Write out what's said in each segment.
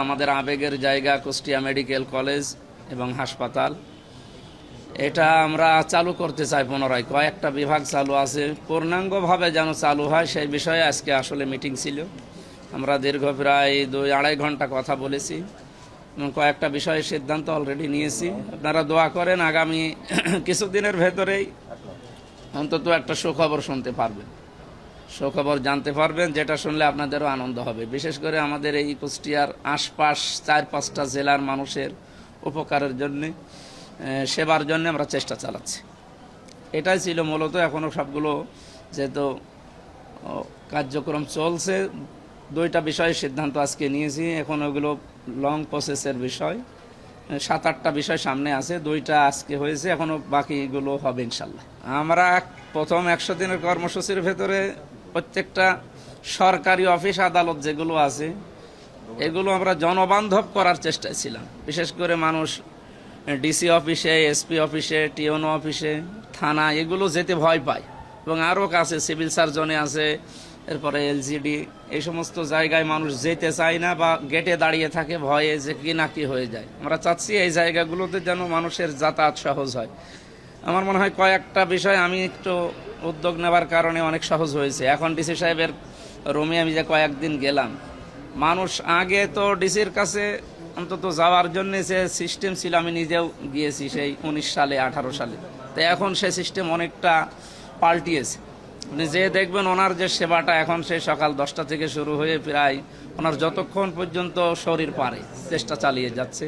আমাদের আবেগের জায়গা কুষ্টিয়া মেডিকেল কলেজ এবং হাসপাতাল, এটা আমরা চালু করতে চাই। পুনরায় কয়েকটা বিভাগ চালু আছে, পূর্ণাঙ্গভাবে যেন চালু হয় সেই বিষয়ে আজকে আসলে মিটিং ছিল। আমরা দীর্ঘ প্রায় 2-2.5 ঘন্টা কথা বলেছি এবং কয়েকটা বিষয়ে সিদ্ধান্ত অলরেডি নিয়েছি। আপনারা দোয়া করেন, আগামী কিছুদিনের ভেতরেই অন্তত একটা সুখবর শুনতে পারবেন, সুখবর জানতে পারবেন, যেটা শুনলে আপনাদেরও আনন্দ হবে। বিশেষ করে আমাদের এই কুষ্টিয়ার আশপাশ 4-5টা জেলার মানুষের উপকারের জন্যে, সেবার জন্য আমরা চেষ্টা চালাচ্ছি। এটাই ছিল মূলত। এখনও সবগুলো যেহেতু কার্যক্রম চলছে, 2টা বিষয়ে সিদ্ধান্ত আজকে নিয়েছি। এখন ওগুলো লং প্রসেসের বিষয়, 7-8টা বিষয় সামনে আছে, 2টা আজকে হয়েছে, এখনও বাকিগুলো হবে ইনশাল্লাহ। আমরা প্রথম 100 দিনের কর্মসূচির ভেতরে প্রত্যেকটা সরকারি অফিস আদালত যেগুলো আছে এগুলো আমরা জনবান্ধব করার চেষ্টায় ছিলাম। বিশেষ করে মানুষ ডিসি অফিসে, এসপি অফিসে, টিওনো অফিসে, থানা এগুলো যেতে ভয় পায় এবং আরও কাছে সিভিল সার্জনে আছে, এরপরে এলজিডি, এই সমস্ত জায়গায় মানুষ যেতে চায় না বা গেটে দাঁড়িয়ে থাকে ভয়ে যে কি না কি হয়ে যায়। আমরা চাচ্ছি এই জায়গাগুলোতে যেন মানুষের যাতায়াত সহজ হয়। আমার মনে হয় কয়েকটা বিষয় আমি একটু উদ্যোগ নেওয়ার কারণে অনেক সহজ হয়েছে। এখন ডিসি সাহেবের রুমে আমি যে কয়েকদিন গেলাম, মানুষ আগে তো ডিসির কাছে অন্তত যাওয়ার জন্য যে সিস্টেম ছিল, আমি নিজেও গিয়েছি সেই 19 সালে 18 সালে, তো এখন সে সিস্টেম অনেকটা পাল্টিয়েছে। আপনি যে দেখবেন ওনার যে সেবাটা এখন, সেই সকাল 10টা থেকে শুরু হয়ে প্রায় ওনার যতক্ষণ পর্যন্ত শরীর পারে চেষ্টা চালিয়ে যাচ্ছে।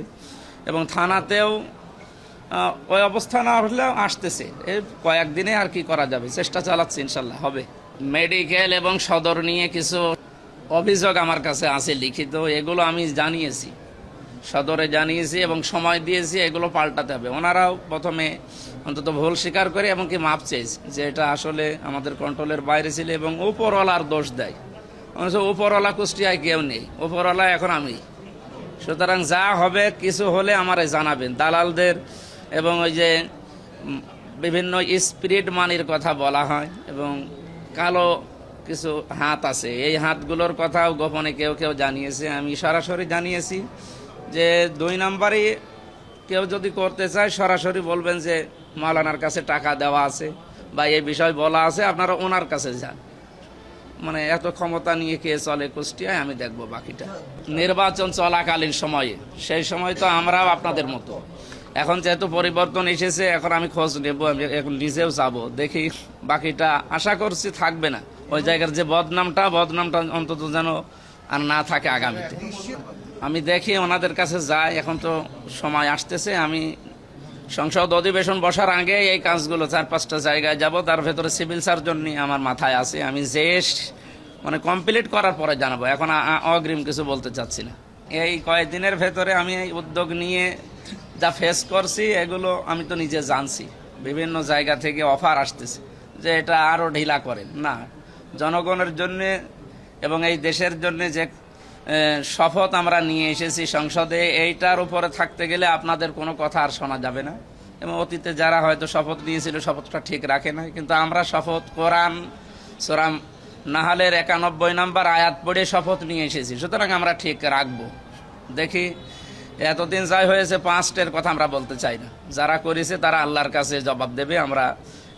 এবং থানাতেও ওই অবস্থা না হলেও আসতেছে, এই কয়েকদিনে আর কি করা যাবে, চেষ্টা চালাচ্ছে, ইনশাল্লাহ হবে। মেডিকেল এবং সদর নিয়ে কিছু অভিযোগ আমার কাছে আছে লিখিত, এগুলো আমি জানিয়েছি, সদরে জানিয়েছি এবং সময় দিয়েছি, এগুলো পাল্টাতে হবে। ওনারাও প্রথমে অন্তত ভুল স্বীকার করে এবং কি মাপ চেয়েছে যে এটা আসলে আমাদের কন্ট্রোলের বাইরে ছিল এবং উপরওয়ালার দোষ দেয়। উপরওয়ালা কুষ্টিয়ায় কেউ নেই, উপরওয়ালা এখন আমি। সুতরাং যা হবে, কিছু হলে আমারে জানাবেন। দালালদের এবং ওই যে বিভিন্ন স্পিরিট মানির কথা বলা হয় এবং কালো কিছু হাত আছে, এই হাতগুলোর কথাও গোপনে কেউ কেউ জানিয়েছে। আমি সরাসরি জানিয়েছি যে 2 নম্বরই কেউ যদি করতে চায় সরাসরি বলবেন যে মাওলানার কাছে টাকা দেওয়া আছে বা এই বিষয় বলা আছে, আপনারা ওনার কাছে যান। মানে এত ক্ষমতা নিয়ে কে চলে কুষ্টিয়ায়, আমি দেখবো বাকিটা। নির্বাচন চলাকালীন সময়ে, সেই সময় তো আমরাও আপনাদের মতো। এখন যেহেতু পরিবর্তন এসেছে, এখন আমি খোঁজ নেব, আমি এখন নিজেও যাব, দেখি বাকিটা। আশা করছি থাকবে না ওই জায়গার যে বদনামটা অন্তত যেন আর না থাকে আগামীতে। আমি দেখি ওনাদের কাছে যাই, এখন তো সময় আসতেছে। আমি সংসদ অধিবেশন বসার আগে এই কাজগুলো 4-5টা জায়গায় যাব, তার ভেতরে সিভিল সার্জন নিয়ে আমার মাথায় আছে। আমি যে মানে কমপ্লিট করার পরে জানাবো, এখন অগ্রিম কিছু বলতে চাচ্ছি না। এই কয়েকদিনের ভেতরে আমি এই উদ্যোগ নিয়ে যা ফেস করছি, এগুলো আমি তো নিজে জানছি। বিভিন্ন জায়গা থেকে অফার আসতেছে যে এটা আরও ঢিলা করেন না। জনগণের জন্যে এবং এই দেশের জন্যে যে শপথ আমরা নিয়ে এসেছি সংসদে, এইটার উপরে থাকতে গেলে আপনাদের কোনো কথা আর শোনা যাবে না। এবং অতীতে যারা হয়তো শপথ নিয়েছিল শপথটা ঠিক রাখে না, কিন্তু আমরা শপথ কোরআন সূরা নাহলের 91 নম্বর আয়াত পড়ে শপথ নিয়ে এসেছি, সুতরাং আমরা ঠিক রাখবো। দেখি, এতদিন যাই হয়েছে, পাস্টের কথা আমরা বলতে চাই না। যারা করেছে তারা আল্লাহর কাছে জবাব দেবে। আমরা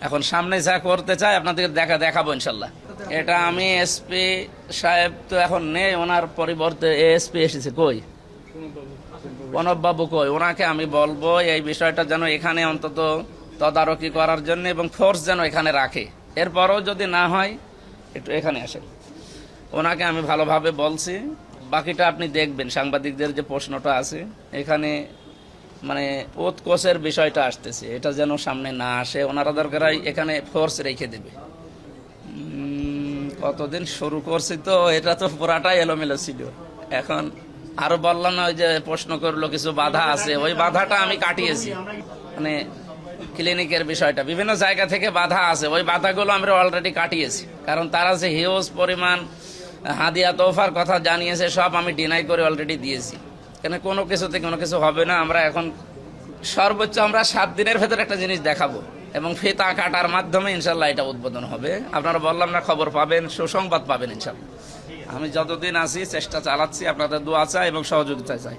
এখন সামনে যা করতে চাই আপনাদের দেখাবো ইনশাল্লাহ। এটা আমি এসপি সাহেব তো এখন নেই, ওনার পরিবর্তে এসপি এসেছে। কই প্রণববাবু কই? ওনাকে আমি বলবো এই বিষয়টা যেন এখানে অন্তত তদারকি করার জন্য এবং ফোর্স যেন এখানে রাখে। এরপরও যদি না হয় একটু এখানে আসেন, ওনাকে আমি ভালোভাবে বলছি। বাকিটা আপনি দেখবেন, সাংবাদিকদের যে প্রশ্নটা আছে এখানে, মানে উৎকোচের বিষয়টা আসতেছে, এটা যেন সামনে না আসে। ওনারা দরকার এখানে ফোর্স রেখে দেবে। কতদিন শুরু করছি তো, এটা তো পুরাটাই এলোমেলো ছিল। এখন আরো বললাম না, ওই যে প্রশ্ন করলো কিছু বাধা আছে, ওই বাধাটা আমি কাটিয়েছি। মানে ক্লিনিকের বিষয়টা, বিভিন্ন জায়গা থেকে বাধা আছে, ওই বাধাগুলো আমরা অলরেডি কাটিয়েছি। কারণ তারা যে হিউজ পরিমাণ হাদিয়া তোফার কথা জানিয়েছে, সব আমি ডিনাই করে অলরেডি দিয়েছি। কেন কোনো কিছুতে কোনো কিছু হবে না। আমরা এখন সর্বোচ্চ আমরা 7 দিনের ভেতরে একটা জিনিস দেখাবো এবং ফিতা কাটার মাধ্যমে ইনশাল্লাহ এটা উদ্বোধন হবে। আপনারা বললাম না, খবর পাবেন, সুসংবাদ পাবেন ইনশাল্লাহ। আমি যতদিন আছি চেষ্টা চালাচ্ছি, আপনাদের দোয়া চাই এবং সহযোগিতা চাই।